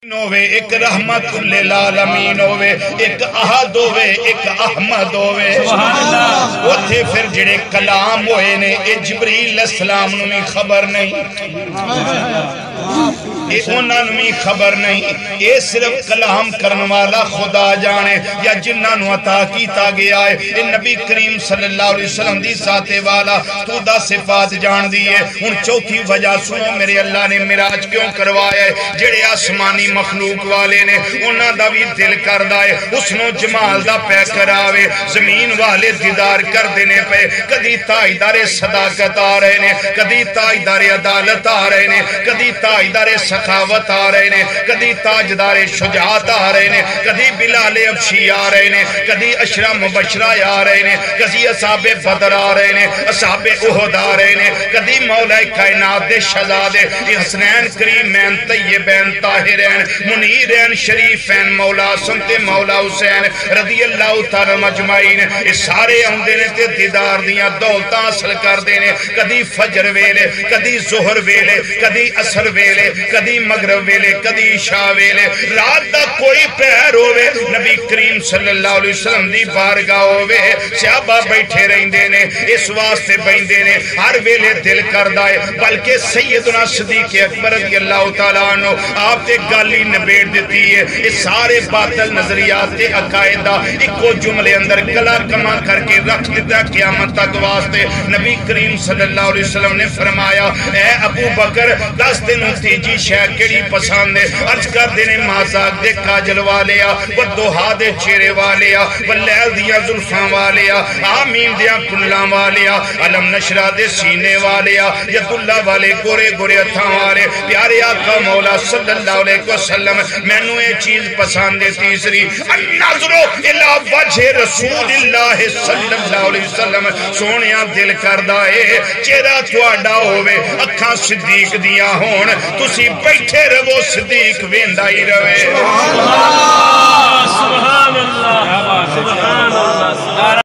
ہوے ایک رحمت للعالمین ہوے ایک احد ہوے ایک احمد ہوے اوتھے پھر جڑے کلام ہوئے نے اے جبریل علیہ السلام نو بھی خبر نہیں اے انہاں نو بھی خبر نہیں اے صرف کلام کرن والا خدا جانے یا جنہاں نو عطا کیتا گیا ہے اے نبی کریم صلی اللہ علیہ وسلم دی ذات والا تو دا صفات جان دی ہے ہن چوتھی وجہ سنو میرے اللہ نے معراج کیوں کروایا ہے جڑے آسمانی مخلوق والے نے انہاں دا بھی دل کردا ہے حسن و جمال دا پہ کراوے زمین والے دیدار کر دینے پہ کدی تاجدار صداقت آ رہے نے کدی تاجدار عدالت آ رہے نے کدی تاجدار سخاوت آ رہے نے کدی تاجدار شجاعت آ رہے نے کدی بلال ابشی آ رہے نے کدی اشرا مبشرہ آ رہے نے کدی اصحاب بدر آ رہے نے اصحاب احد آ رہے نے کدی مولا کائنات دے شہزادے حسنین کریمین طیبین طاہرین منیرین شریفین مولا سنت مولا حسین رضی اللہ تعالی مجمعین اس سارے آندے نے تے دیدار دیاں دولتاں حاصل کر دینے کدی فجر ویلے کدی ظہر ویلے کدی عصر ویلے کدی مغرب ویلے کدی عشاء ویلے رات دا کوئی پہر ہوئے نبی کریم صلی اللہ علیہ وسلم دی بارگاہ ہوئے صحابہ بیٹھے رہندے نے اس واسطے بیندے نے ہر ویلے دل کردہ ہے بلکہ سیدنا صدیق اکبر رضی اللہ تعالیٰ عنہ آپ تے گالی نبیڑ دیتی ہے اس سارے باطل نظریات تے عقائدہ ایک کو جملے اندر کلا کما کر کے رکھ دیتا قیامت تک واسطے نبی کریم صلی اللہ علیہ وسلم نے فرمایا اے ابو بکر 10 دنوں تیجی شہ کیڑی پسند ہے عرض کر دینے مازاق دے کاجل والیا و دوہا دے چیرے والیا و لیل دیا ظلفان والیا آمین دیا کنلاں والیا علم نشرہ دے سینے والیا ید اللہ والے گورے گورے اتھاں والے پیارے آقا مولا صلی اللہ علیہ وسلم میں نو یہ چیز پسند ہے تیسری النظرو الہ وجہ رسول اللہ صلی اللہ علیہ وسلم سونیاں دل کردہ ہے چیرہ تواڈا ہوئے اکھاں صدیق دیا ہون تسی بیٹھے رہو صدیق ویندہ ہی روے